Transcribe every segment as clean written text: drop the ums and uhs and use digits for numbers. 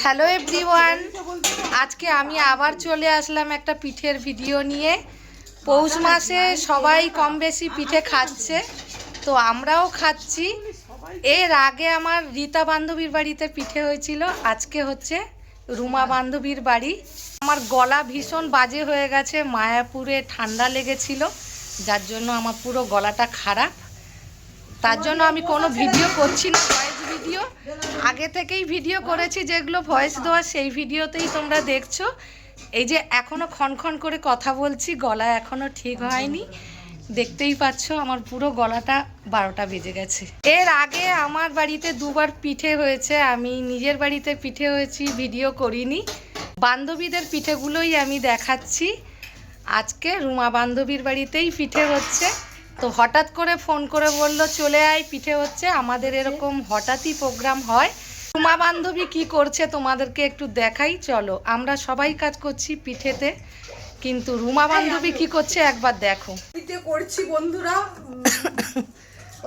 Hello everyone, আজকে আমি আবার চলে আসলাম একটা পিঠের ভিডিও নিয়ে। পৌষ মাসে সবাই কম বেশি পিঠে খাচ্ছে, তো আমরাও খাচ্ছি। এর আগে আমার রীতা বান্ধবীর বাড়িতে পিঠে হয়েছিল, আজকে হচ্ছে রুমা বান্ধবীর বাড়ি। আমার গলা ভীষণ বাজে হয়ে গেছে, মায়াপুরে ঠান্ডা লেগেছিল, যার জন্য আমার পুরো গলাটা খারাপ। তার জন্য আমি কোনো ভিডিও করছি না, ভয়েস ভিডিও। আগে থেকেই ভিডিও করেছি, যেগুলো ভয়েস দেওয়া সেই ভিডিওতেই তোমরা দেখছো। এই যে এখনও ক্ষণক্ষণ করে কথা বলছি, গলা এখনও ঠিক হয়নি, দেখতেই পাচ্ছ আমার পুরো গলাটা 12টা বেজে গেছে। এর আগে আমার বাড়িতে দুবার পিঠে হয়েছে, আমি নিজের বাড়িতে পিঠে হয়েছি ভিডিও করিনি। বান্ধবীদের পিঠেগুলোই আমি দেখাচ্ছি। আজকে রুমা বান্ধবীর বাড়িতেই পিঠে হচ্ছে, তো হঠাৎ করে ফোন করে বললো চলে আয় পিঠে হচ্ছে। আমাদের এরকম হঠাৎই প্রোগ্রাম হয়। রুমা বান্ধবী কি করছে তোমাদেরকে একটু দেখাই, চলো। আমরা সবাই কাজ করছি পিঠেতে, কিন্তু রুমা বান্ধবী কি করছে একবার দেখো। পিঠে করছি বন্ধুরা,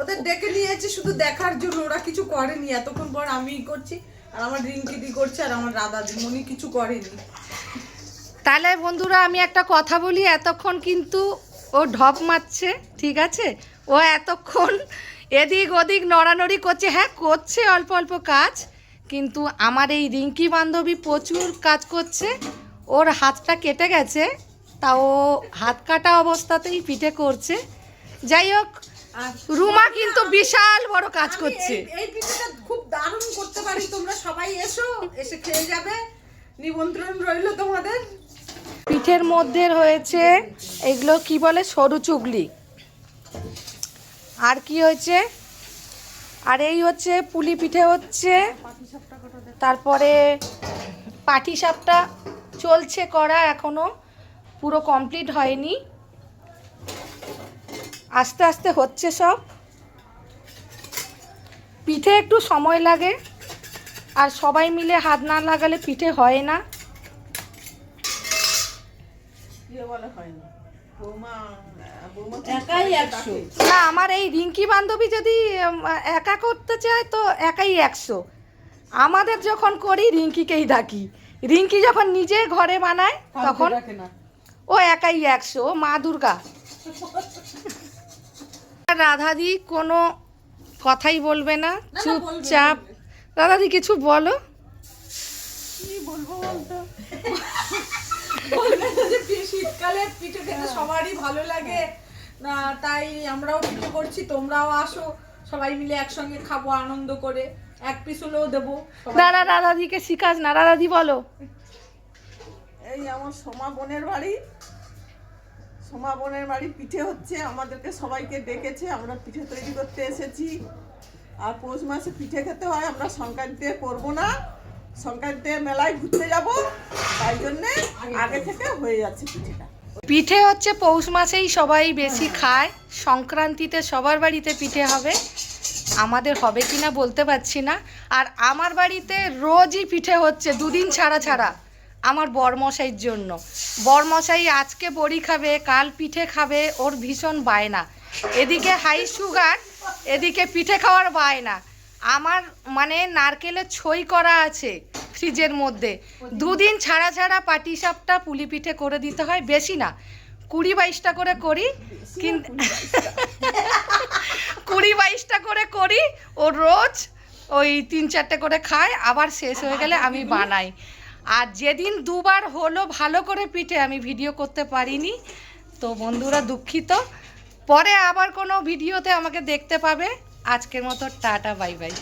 ওদের ডেকে নিয়েছি শুধু দেখার জন্য, ওরা কিছু করেনি এতক্ষণ পর। আমিই করছি, আর আমার রিঙ্কিদি করছে, আর আমার দাদা দিমনি কিছু করেনি। তাহলে বন্ধুরা আমি একটা কথা বলি, এতক্ষণ কিন্তু ও ঢপ মারছে, ঠিক আছে? ও এতক্ষণ এদিক ওদিক নড়ানড়ি করছে, হ্যাঁ করছে অল্প অল্প কাজ, কিন্তু আমার এই রিঙ্কি বান্ধবী প্রচুর কাজ করছে। ওর হাতটা কেটে গেছে, তাও হাত কাটা অবস্থাতেই পিঠে করছে। যাই হোক, রুমা কিন্তু বিশাল বড় কাজ করছে। এই পিঠেটা খুব দারুণ করতে পারি, তোমরা সবাই এসো, এসে খেয়ে যাবে, নিমন্ত্রণ রইল তোমাদের। পিঠের মধ্যে হয়েছে এগুলো কি বলে, সরু চুগলি। আর কি হয়েছে, আর এই হচ্ছে পুলি পিঠে হচ্ছে, তারপরে পাটিসাপটা চলছে করা, এখনো পুরো কমপ্লিট হয়নি, আস্তে আস্তে হচ্ছে সব। পিঠে একটু সময় লাগে, আর সবাই মিলে হাত না লাগালে পিঠে হয় না। না, আমার এই রিঙ্কি বান্ধবী যদি একা করতে চায় তো একাই 100। আমাদের যখন করি রিঙ্কিকেই ডাকি, রিঙ্কি যখন নিজে ঘরে বানায় তখন ও একাই 100, ও মা দুর্গা। রাধাদি কোনো কথাই বলবে না, চুপচাপ। রাধাদি কিছু বলো। কি বলবো বলতো, শীতকালে পিঠে খেতে সবারই ভালো লাগে না, তাই আমরাও পিঠে করছি, তোমরাও আসো, সবাই মিলে একসঙ্গে খাবো আনন্দ করে, এক পিস হলেও দেবো। দাদা রাধাদিকে শিখাস না, রাধাদি বলো। এই আমার সোমা বোনের বাড়ি, সোমা বোনের বাড়ি পিঠে হচ্ছে, আমাদেরকে সবাইকে ডেকেছে, আমরা পিঠে তৈরি করতে এসেছি। আর পৌষ মাসে পিঠে খেতে হয়, আমরা সংক্রান্তিতে করবো না, সংক্রান্তিতে মেলায় ঘুরতে যাব, তাই জন্যে আগে থেকে হয়ে যাচ্ছে পিঠেটা। পিঠে হচ্ছে পৌষ মাসেই সবাই বেশি খায়, সংক্রান্তিতে সবার বাড়িতে পিঠে হবে, আমাদের হবে কিনা বলতে পারছি না। আর আমার বাড়িতে রোজই পিঠে হচ্ছে, দুদিন ছাড়া ছাড়া, আমার বরমশাইয়ের জন্য। বরমশাই আজকে বড়ি খাবে, কাল পিঠে খাবে, ওর ভীষণ বায়না। এদিকে হাই সুগার, এদিকে পিঠে খাওয়ার বায়না। আমার মানে নারকেলের ছই করা আছে ফ্রিজের মধ্যে, দুদিন ছাড়া ছাড়া পাটিসাপটা পুলি পিঠে করে দিতে হয়, বেশি না 20-22টা করে করি, কিন্তু 20-22টা করে করি। ও রোজ ওই 3-4টে করে খায়, আবার শেষ হয়ে গেলে আমি বানাই। আর যেদিন দুবার হলো ভালো করে পিঠে, আমি ভিডিও করতে পারিনি, তো বন্ধুরা দুঃখিত। পরে আবার কোনো ভিডিওতে আমাকে দেখতে পাবে। আজকের মতো টাটা, বাই বাই।